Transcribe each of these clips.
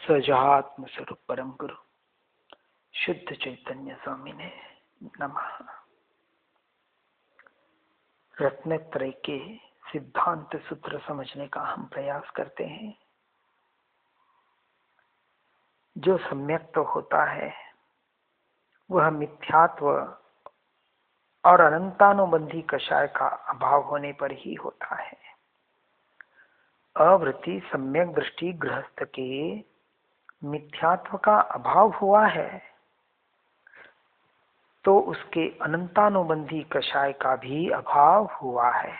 सजात्म स्वरूप परम गुरु शुद्ध चैतन्य स्वामी ने नमः। रत्नत्रय के सिद्धांत सूत्र समझने का हम प्रयास करते हैं। जो सम्यक तो होता है वह मिथ्यात्व और अनंतानुबंधी कषाय का अभाव होने पर ही होता है। अवृत्ति सम्यक दृष्टि गृहस्थ के मिथ्यात्व का अभाव हुआ है तो उसके अनंतानुबंधी कषाय का भी अभाव हुआ है।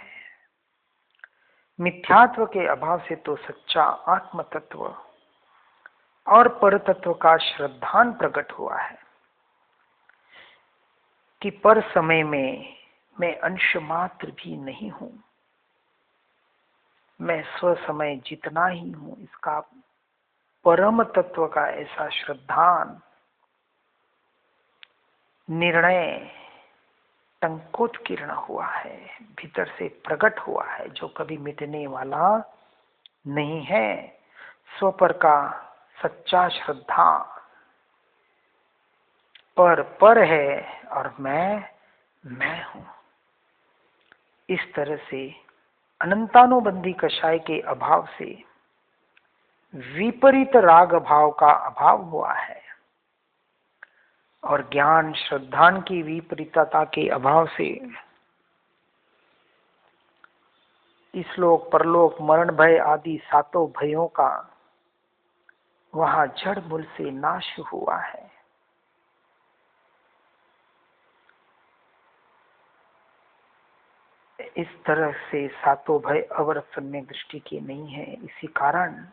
मिथ्यात्व के अभाव से तो सच्चा आत्म तत्व और पर तत्व का श्रद्धान प्रकट हुआ है कि पर समय में मैं अंश मात्र भी नहीं हूं, मैं स्व समय जितना ही हूं। इसका परम तत्व का ऐसा श्रद्धान निर्णय टंकोत्कीर्ण हुआ है, भीतर से प्रकट हुआ है, जो कभी मिटने वाला नहीं है। स्व पर का सच्चा श्रद्धा पर है और मैं हूं। इस तरह से अनंतानुबंधी कषाय के अभाव से विपरीत राग भाव का अभाव हुआ है और ज्ञान श्रद्धान की विपरीतता के अभाव से इसलोक परलोक मरण भय आदि सातों भयों का वहां जड़ मूल से नाश हुआ है। इस तरह से सातों भय अवरत सम्यक दृष्टि के नहीं है। इसी कारण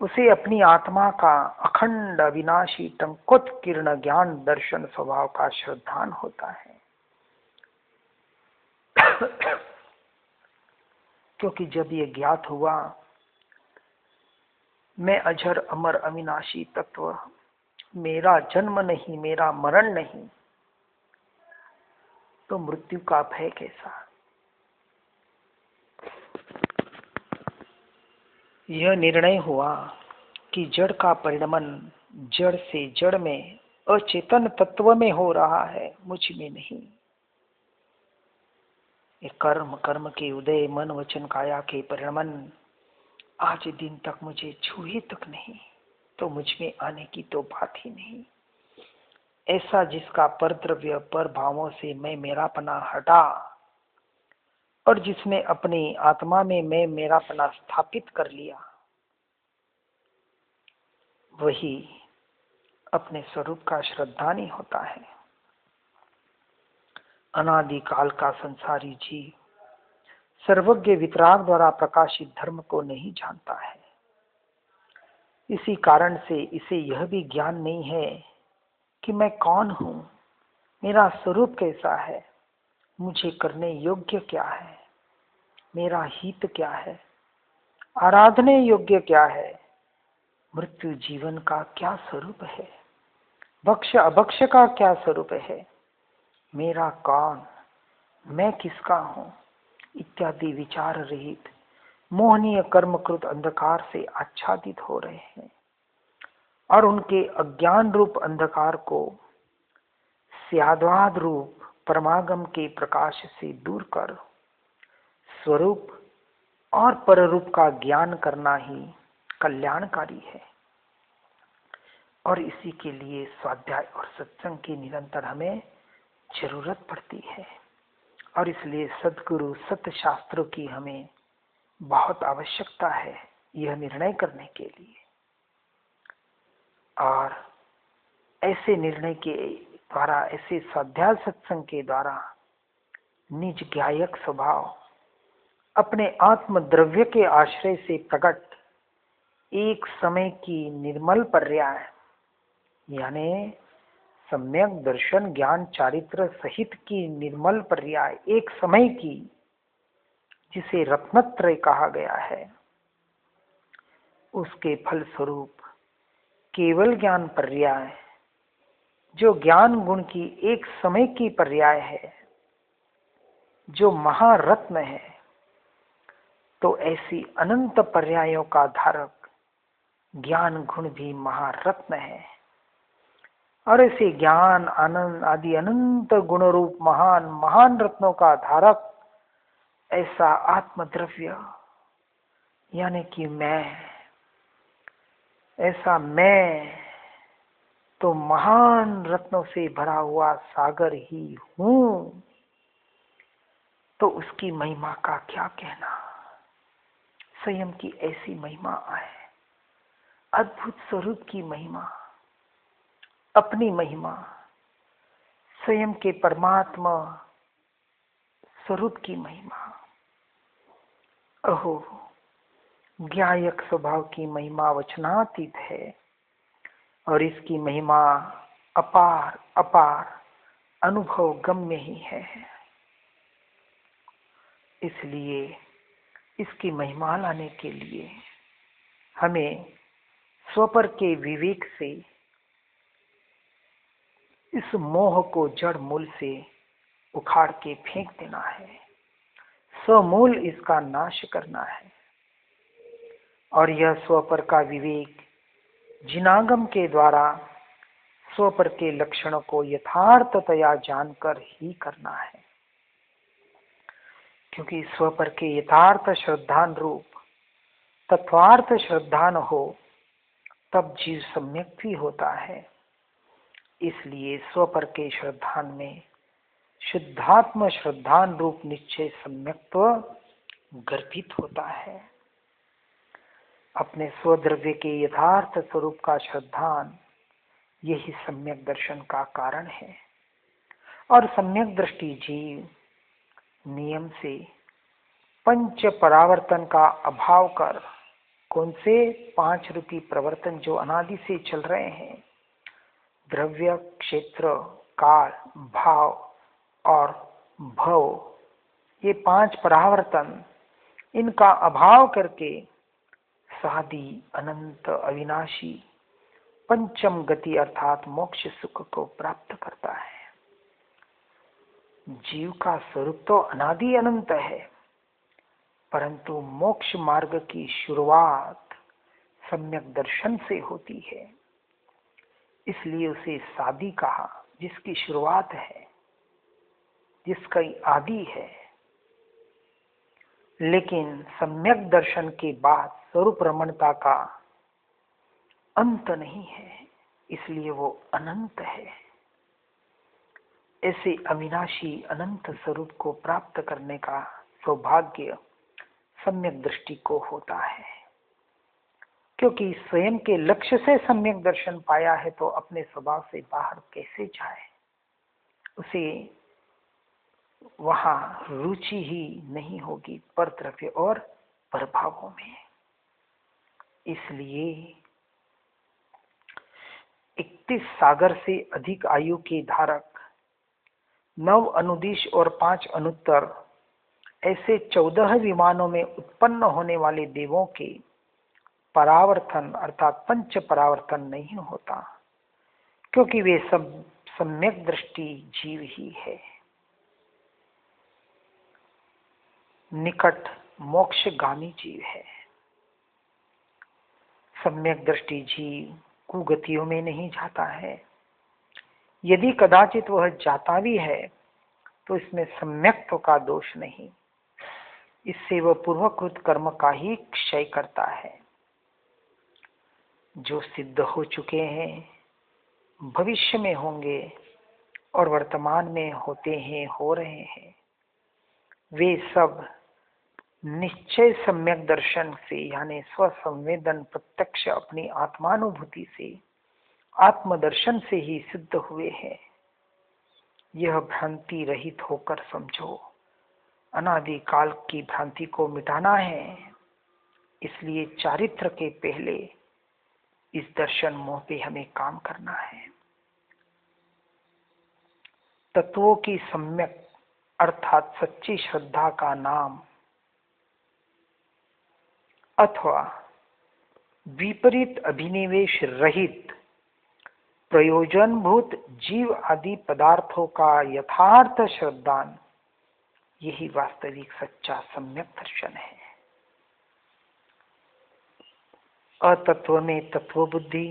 उसे अपनी आत्मा का अखंड अविनाशी टंकोत्कीर्ण ज्ञान दर्शन स्वभाव का श्रद्धान होता है। क्योंकि जब ये ज्ञात हुआ मैं अजर अमर अविनाशी तत्व, मेरा जन्म नहीं, मेरा मरण नहीं, तो मृत्यु का भय कैसा। यह निर्णय हुआ कि जड़ का परिणमन जड़ से जड़ में अचेतन तत्व में हो रहा है, मुझ में नहीं। ये कर्म के उदय मन वचन काया के परिणमन आज दिन तक मुझे छुए तक नहीं, तो मुझ में आने की तो बात ही नहीं। ऐसा जिसका पर द्रव्य पर भावों से मैं मेरापना हटा और जिसने अपनी आत्मा में मैं मेरापना स्थापित कर लिया, वही अपने स्वरूप का श्रद्धानी होता है। अनादि काल का संसारी जीव सर्वज्ञ वितराग द्वारा प्रकाशित धर्म को नहीं जानता है। इसी कारण से इसे यह भी ज्ञान नहीं है कि मैं कौन हूं, मेरा स्वरूप कैसा है, मुझे करने योग्य क्या है, मेरा हित क्या है, आराधने योग्य क्या है, मृत्यु जीवन का क्या स्वरूप है, भक्ष अभक्ष का क्या स्वरूप है, मेरा कौन, मैं किसका हूं, इत्यादि विचार रहित मोहनीय कर्मकृत अंधकार से आच्छादित हो रहे हैं और उनके अज्ञान रूप अंधकार को स्याद्वाद रूप परमागम के प्रकाश से दूर कर स्वरूप और पररूप का ज्ञान करना ही कल्याणकारी है। और इसी के लिए स्वाध्याय और सत्संग की निरंतर हमें जरूरत पड़ती है और इसलिए सद्गुरु सत्य शास्त्रों की हमें बहुत आवश्यकता है यह निर्णय करने के लिए। और ऐसे निर्णय के द्वारा, ऐसे स्वाध्याय सत्संग के द्वारा निज ज्ञायक स्वभाव अपने आत्म द्रव्य के आश्रय से प्रकट एक समय की निर्मल पर्याय यानी सम्यक दर्शन ज्ञान चारित्र सहित की निर्मल पर्याय एक समय की, जिसे रत्नत्रय कहा गया है, उसके फल स्वरूप केवल ज्ञान पर्याय जो ज्ञान गुण की एक समय की पर्याय है, जो महारत्न है, तो ऐसी अनंत पर्यायों का धारक ज्ञान गुण भी महारत्न है। और ऐसे ज्ञान आनंद आदि अनंत गुण रूप महान महान रत्नों का धारक ऐसा आत्मद्रव्य यानी कि मैं, ऐसा मैं तो महान रत्नों से भरा हुआ सागर ही हूं। तो उसकी महिमा का क्या कहना। स्वयं की ऐसी महिमा है, अद्भुत स्वरूप की महिमा, अपनी महिमा, स्वयं के परमात्मा स्वरूप की महिमा। अहो, ज्ञायक स्वभाव की महिमा वचनातीत है और इसकी महिमा अपार अपार अनुभव गम्य ही है। इसलिए इसकी महिमा लाने के लिए हमें स्वपर के विवेक से इस मोह को जड़ मूल से उखाड़ के फेंक देना है, समूल इसका नाश करना है। और यह स्वपर का विवेक जिनागम के द्वारा स्वपर के लक्षणों को यथार्थतया जानकर ही करना है। क्योंकि स्वपर के यथार्थ श्रद्धान रूप तत्वार्थ श्रद्धान हो तब जीव सम्यक भी होता है। इसलिए स्वपर के श्रद्धान में शुद्धात्म श्रद्धान रूप निश्चय सम्यक्त्व गर्भित होता है। अपने स्वद्रव्य के यथार्थ स्वरूप का श्रद्धान यही सम्यक दर्शन का कारण है। और सम्यक दृष्टि जीव नियम से पंच परावर्तन का अभाव कर, कौन से 5 रूपी प्रवर्तन जो अनादि से चल रहे हैं, द्रव्य, क्षेत्र, काल, भाव और भव, ये 5 परावर्तन, इनका अभाव करके सादी अनंत अविनाशी पंचम गति अर्थात मोक्ष सुख को प्राप्त करता है। जीव का स्वरूप तो अनादि अनंत है, परंतु मोक्ष मार्ग की शुरुआत सम्यक दर्शन से होती है। इसलिए उसे सादी कहा, जिसकी शुरुआत है, जिसका आदि है। लेकिन सम्यक दर्शन के बाद स्वरूप रमणता का अंत नहीं है, इसलिए वो अनंत है। ऐसे अविनाशी अनंत स्वरूप को प्राप्त करने का सौभाग्य सम्यक दृष्टि को होता है। क्योंकि स्वयं के लक्ष्य से सम्यक दर्शन पाया है तो अपने स्वभाव से बाहर कैसे जाए, उसे वहां रुचि ही नहीं होगी परद्रव्य और प्रभावों में। इसलिए 31 सागर से अधिक आयु के धारक, 9 अनुदिश और 5 अनुत्तर, ऐसे 14 विमानों में उत्पन्न होने वाले देवों के परावर्तन अर्थात पंच परावर्तन नहीं होता, क्योंकि वे सब सम्यक दृष्टि जीव ही है। निकट मोक्षगामी जीव है। सम्यक दृष्टि जीव कुगतियों में नहीं जाता है। यदि कदाचित वह जाता भी है तो इसमें सम्यक्त्व का दोष नहीं, इससे वह पूर्वकृत कर्म का ही क्षय करता है। जो सिद्ध हो चुके हैं, भविष्य में होंगे और वर्तमान में होते हैं, हो रहे हैं, वे सब निश्चय सम्यक दर्शन से यानी स्वसंवेदन प्रत्यक्ष अपनी आत्मानुभूति से आत्मदर्शन से ही सिद्ध हुए हैं। यह भ्रांति रहित होकर समझो। अनादि काल की भ्रांति को मिटाना है, इसलिए चारित्र के पहले इस दर्शन मोह पे हमें काम करना है। तत्वों की सम्यक अर्थात सच्ची श्रद्धा का नाम अथवा विपरीत अभिनिवेश रहित प्रयोजनभूत जीव आदि पदार्थों का यथार्थ श्रद्धान, यही वास्तविक सच्चा सम्यक दर्शन है। अतत्व में तत्व बुद्धि,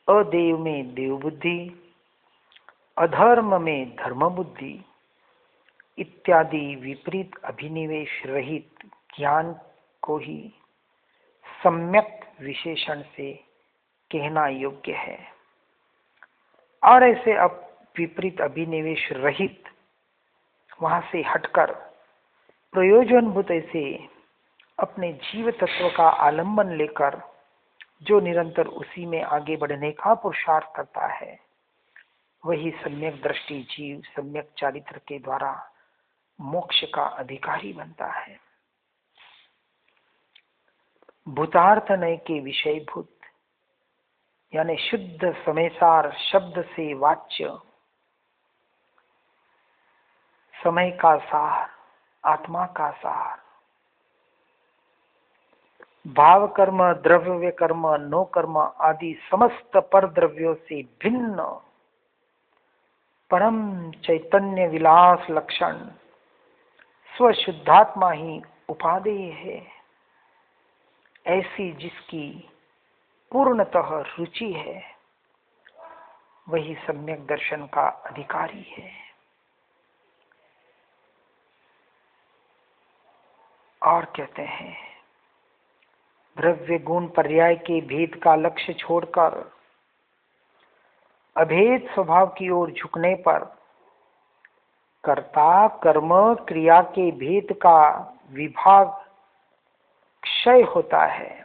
अदेव में देव बुद्धि, अधर्म में धर्म बुद्धि इत्यादि विपरीत अभिनिवेश रहित ज्ञान को ही सम्यक विशेषण से कहना योग्य है। और ऐसे अब विपरीत अभिनिवेश रहित, वहां से हटकर प्रयोजनभूत ऐसे अपने जीव तत्व का आलंबन लेकर जो निरंतर उसी में आगे बढ़ने का पुरुषार्थ करता है, वही सम्यक दृष्टि जीव सम्यक चारित्र के द्वारा मोक्ष का अधिकारी बनता है। भूतार्थ नय के विषयभूत यानी शुद्ध समयसार शब्द से वाच्य समय का सार, आत्मा का सार, भाव कर्म, द्रव्य कर्म, नो कर्म आदि समस्त पर द्रव्यों से भिन्न परम चैतन्य विलास लक्षण स्वशुद्धात्मा ही उपादेय है। ऐसी जिसकी पूर्णतः रुचि है, वही सम्यक दर्शन का अधिकारी है। और कहते हैं, द्रव्य गुण पर्याय के भेद का लक्ष्य छोड़कर अभेद स्वभाव की ओर झुकने पर कर्ता कर्म क्रिया के भेद का विभाग क्षय होता है।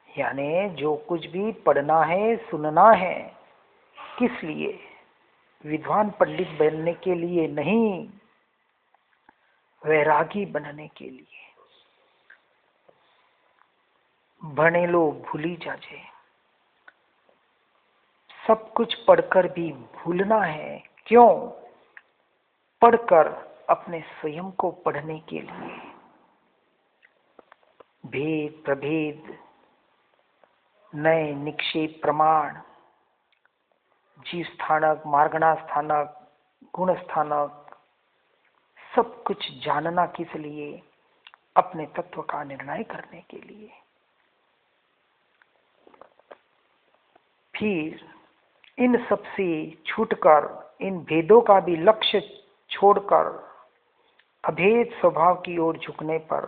यानी जो कुछ भी पढ़ना है, सुनना है, किस लिए? विद्वान पंडित बनने के लिए नहीं, वैरागी बनने के लिए। भणे लो भूली जाजे, सब कुछ पढ़कर भी भूलना है। क्यों? पढ़कर अपने स्वयं को पढ़ने के लिए। भेद प्रभेद, नए निक्षेप प्रमाण, जीव स्थानक, मार्गणा स्थानक, गुण स्थानक, सब कुछ जानना किस लिए? अपने तत्व का निर्णय करने के लिए। फिर इन सब से छूटकर, इन भेदों का भी लक्ष्य छोड़कर अभेद स्वभाव की ओर झुकने पर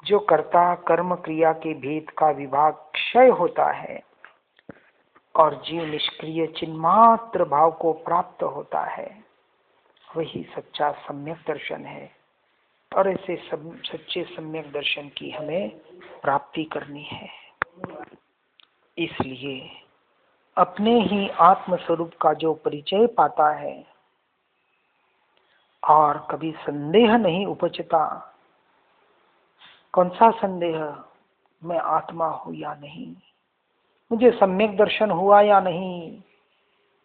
जो कर्ता कर्म क्रिया के भेद का विभाग क्षय होता है और जीव निष्क्रिय चिन्मात्र भाव को प्राप्त होता है, वही सच्चा सम्यक दर्शन है। और ऐसे सच्चे सम्यक दर्शन की हमें प्राप्ति करनी है। इसलिए अपने ही आत्म स्वरूप का जो परिचय पाता है और कभी संदेह नहीं उपजता, कौन सा संदेह? मैं आत्मा हूं या नहीं, मुझे सम्यक दर्शन हुआ या नहीं,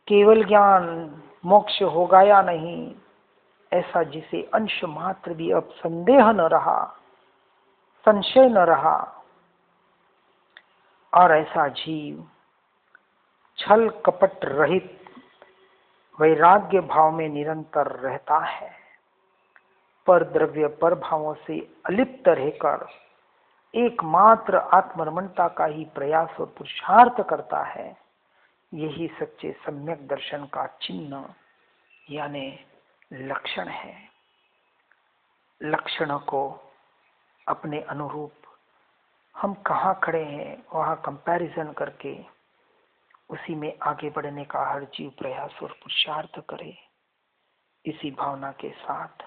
केवल ज्ञान मोक्ष होगा या नहीं, ऐसा जिसे अंश मात्र भी अब संदेह न रहा, संशय न रहा, और ऐसा जीव छल कपट रहित वैराग्य भाव में निरंतर रहता है, पर द्रव्य पर भावों से अलिप्त रहकर एकमात्र आत्मरमणता का ही प्रयास और पुरुषार्थ करता है। यही सच्चे सम्यक दर्शन का चिन्ह यानी लक्षण है। लक्षण को अपने अनुरूप हम कहाँ खड़े हैं वहाँ कंपैरिजन करके उसी में आगे बढ़ने का हर जीव प्रयास और पुरुषार्थ करे। इसी भावना के साथ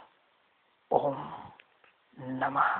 ओम नमः।